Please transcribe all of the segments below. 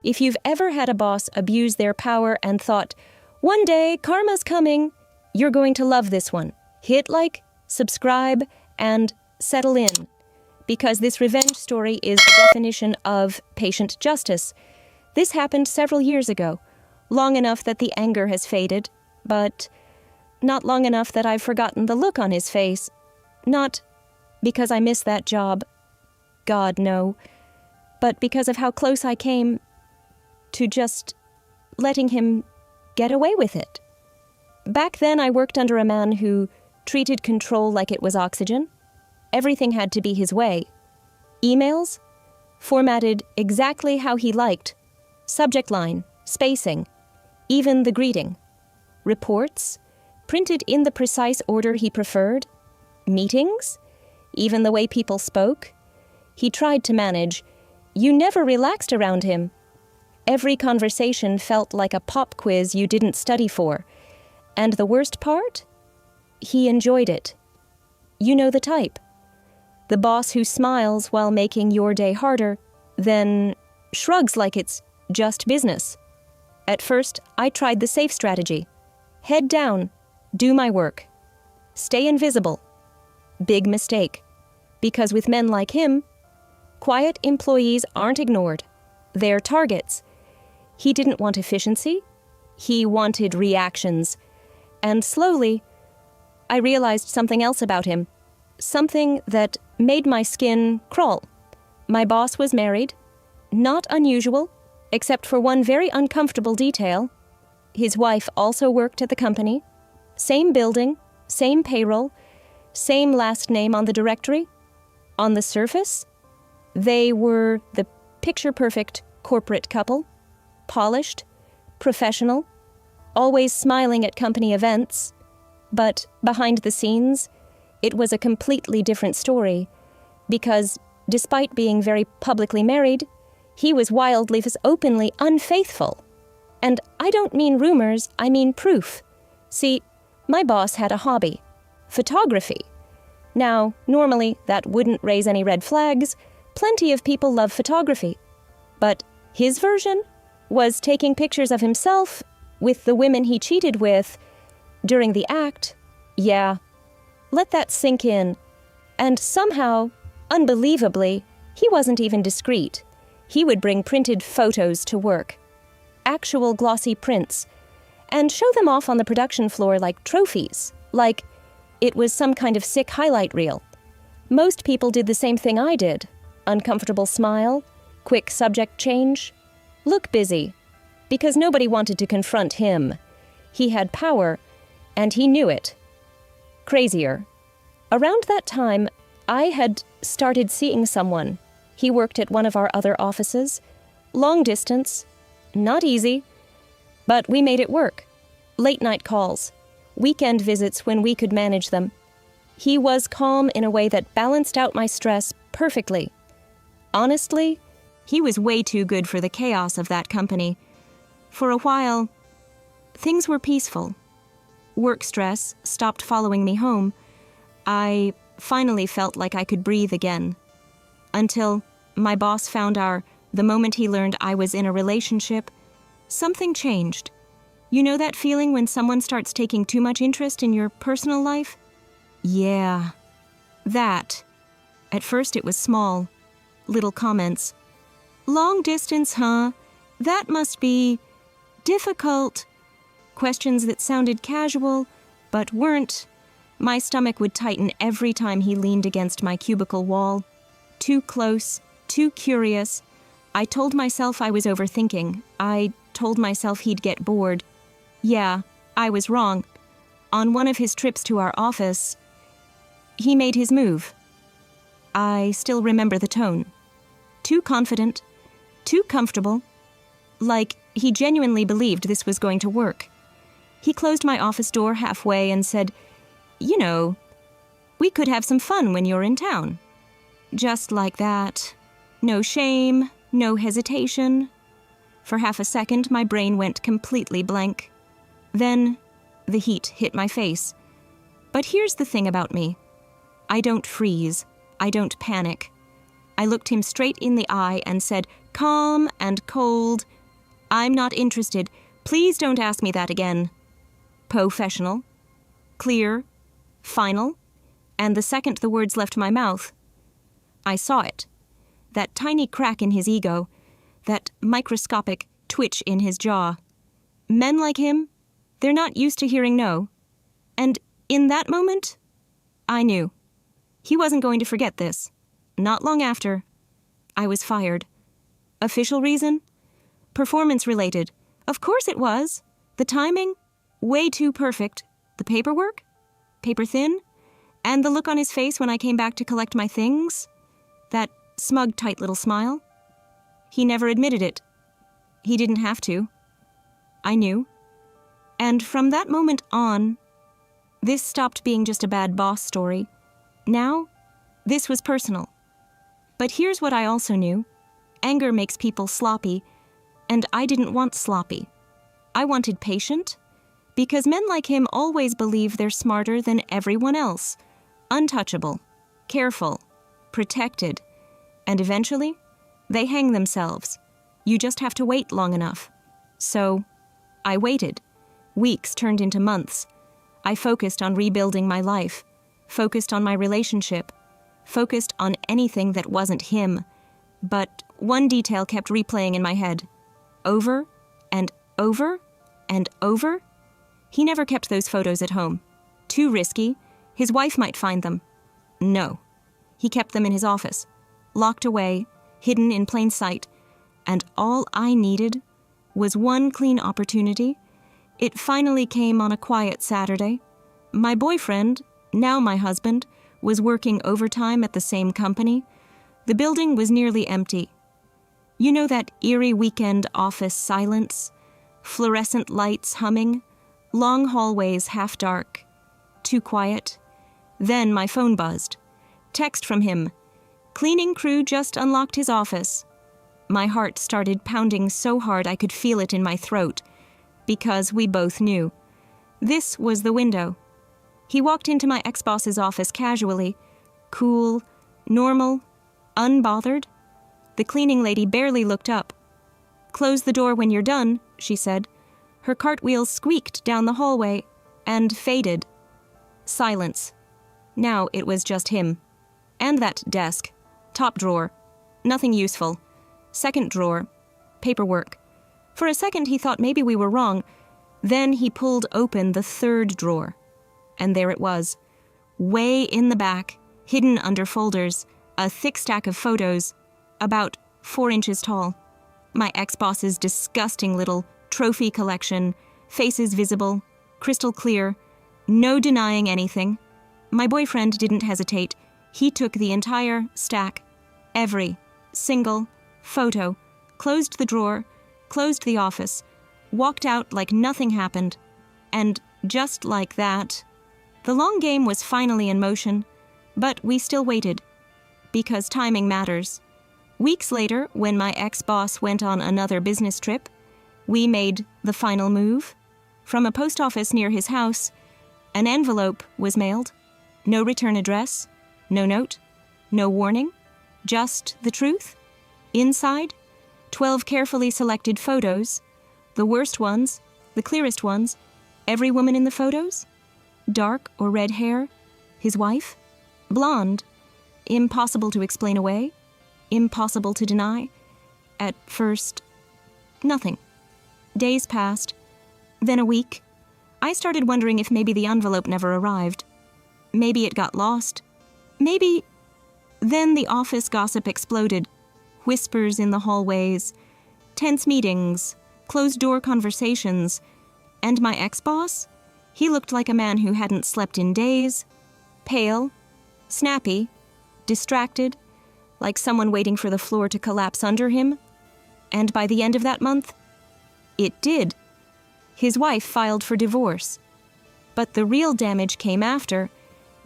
If you've ever had a boss abuse their power and thought, one day karma's coming, you're going to love this one. Hit like, subscribe, and settle in. Because this revenge story is the definition of patient justice. This happened several years ago, long enough that the anger has faded, but not long enough that I've forgotten the look on his face. Not because I miss that job. God, no. But because of how close I came to just letting him get away with it. Back then, I worked under a man who treated control like it was oxygen. Everything had to be his way. Emails, formatted exactly how he liked. Subject line, spacing, even the greeting. Reports, printed in the precise order he preferred. Meetings, even the way people spoke. He tried to manage. You never relaxed around him. Every conversation felt like a pop quiz you didn't study for. And the worst part? He enjoyed it. You know the type. The boss who smiles while making your day harder, then shrugs like it's just business. At first, I tried the safe strategy. Head down, do my work. Stay invisible. Big mistake. Because with men like him, quiet employees aren't ignored. They're targets. He didn't want efficiency. He wanted reactions. And slowly, I realized something else about him. Something that made my skin crawl. My boss was married. Not unusual, except for one very uncomfortable detail. His wife also worked at the company. Same building, same payroll, same last name on the directory. On the surface, they were the picture-perfect corporate couple. Polished, professional, always smiling at company events. But behind the scenes, it was a completely different story, because despite being very publicly married, he was wildly, openly unfaithful. And I don't mean rumors, I mean proof. See, my boss had a hobby, photography. Now, normally, that wouldn't raise any red flags. Plenty of people love photography. But his version was taking pictures of himself with the women he cheated with during the act. Yeah, let that sink in. And somehow, unbelievably, he wasn't even discreet. He would bring printed photos to work, actual glossy prints, and show them off on the production floor like trophies, like it was some kind of sick highlight reel. Most people did the same thing I did. Uncomfortable smile, quick subject change. Look busy, because nobody wanted to confront him. He had power, and he knew it. Crazier. Around that time, I had started seeing someone. He worked at one of our other offices. Long distance, not easy, but we made it work. Late night calls, weekend visits when we could manage them. He was calm in a way that balanced out my stress perfectly. Honestly, he was way too good for the chaos of that company. For a while, things were peaceful. Work stress stopped following me home. I finally felt like I could breathe again. Until my boss found the moment he learned I was in a relationship, something changed. You know that feeling when someone starts taking too much interest in your personal life? Yeah, that. At first it was small, little comments. Long distance, huh? That must be difficult. Questions that sounded casual, but weren't. My stomach would tighten every time he leaned against my cubicle wall. Too close, too curious. I told myself I was overthinking. I told myself he'd get bored. Yeah, I was wrong. On one of his trips to our office, he made his move. I still remember the tone. Too confident, too comfortable, like he genuinely believed this was going to work. He closed my office door halfway and said, "You know, we could have some fun when you're in town." Just like that. No shame, no hesitation. For half a second, my brain went completely blank. Then, the heat hit my face. But here's the thing about me. I don't freeze. I don't panic. I looked him straight in the eye and said, Calm and cold. I'm not interested. Please don't ask me that again. Professional. Clear. Final. And the second the words left my mouth, I saw it. That tiny crack in his ego. That microscopic twitch in his jaw. Men like him, they're not used to hearing no. And in that moment, I knew. He wasn't going to forget this. Not long after, I was fired. Official reason? Performance-related. Of course it was. The timing? Way too perfect. The paperwork? Paper thin? And the look on his face when I came back to collect my things? That smug, tight little smile? He never admitted it. He didn't have to. I knew. And from that moment on, this stopped being just a bad boss story. Now, this was personal. But here's what I also knew. Anger makes people sloppy, and I didn't want sloppy. I wanted patient, because men like him always believe they're smarter than everyone else, untouchable, careful, protected, and eventually, they hang themselves. You just have to wait long enough. So, I waited. Weeks turned into months. I focused on rebuilding my life, focused on my relationship, focused on anything that wasn't him. But one detail kept replaying in my head. Over and over and over. He never kept those photos at home. Too risky. His wife might find them. No. He kept them in his office, locked away, hidden in plain sight, and all I needed was one clean opportunity. It finally came on a quiet Saturday. My boyfriend, now my husband, was working overtime at the same company. The building was nearly empty. You know that eerie weekend office silence? Fluorescent lights humming, long hallways half dark. Too quiet. Then my phone buzzed. Text from him. Cleaning crew just unlocked his office. My heart started pounding so hard I could feel it in my throat, because we both knew. This was the window. He walked into my ex-boss's office casually, cool, normal, unbothered. The cleaning lady barely looked up. "Close the door when you're done," she said. Her cartwheels squeaked down the hallway and faded. Silence. Now it was just him. And that desk. Top drawer. Nothing useful. Second drawer. Paperwork. For a second he thought maybe we were wrong. Then he pulled open the third drawer. And there it was. Way in the back, hidden under folders, a thick stack of photos, about 4 inches tall. My ex-boss's disgusting little trophy collection, faces visible, crystal clear, no denying anything. My boyfriend didn't hesitate. He took the entire stack, every single photo, closed the drawer, closed the office, walked out like nothing happened. And just like that, the long game was finally in motion, but we still waited, because timing matters. Weeks later, when my ex-boss went on another business trip, we made the final move. From a post office near his house, an envelope was mailed. No return address, no note, no warning, just the truth. Inside, 12 carefully selected photos, the worst ones, the clearest ones, every woman in the photos, dark or red hair, his wife, blonde, impossible to explain away, impossible to deny. At first, nothing. Days passed, then a week. I started wondering if maybe the envelope never arrived. Maybe it got lost. Maybe... Then the office gossip exploded. Whispers in the hallways, tense meetings, closed-door conversations. And my ex-boss? He looked like a man who hadn't slept in days. Pale, snappy, distracted, like someone waiting for the floor to collapse under him. And by the end of that month, it did. His wife filed for divorce. But the real damage came after,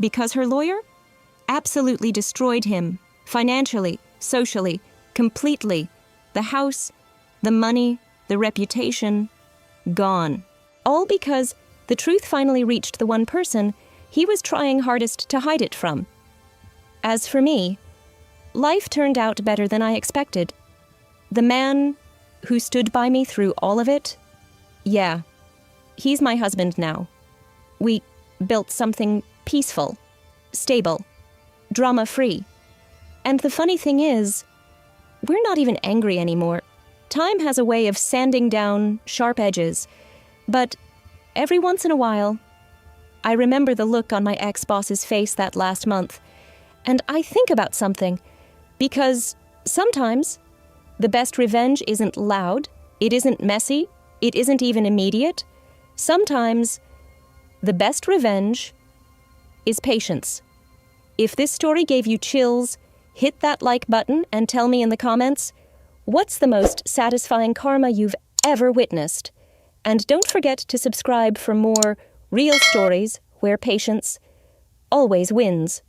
because her lawyer absolutely destroyed him, financially, socially, completely. The house, the money, the reputation, gone. All because the truth finally reached the one person he was trying hardest to hide it from. As for me, life turned out better than I expected. The man who stood by me through all of it, yeah, he's my husband now. We built something peaceful, stable, drama-free. And the funny thing is, we're not even angry anymore. Time has a way of sanding down sharp edges, but every once in a while, I remember the look on my ex-boss's face that last month, and I think about something, because sometimes the best revenge isn't loud, it isn't messy, it isn't even immediate. Sometimes the best revenge is patience. If this story gave you chills, hit that like button and tell me in the comments, what's the most satisfying karma you've ever witnessed? And don't forget to subscribe for more real stories where patience always wins.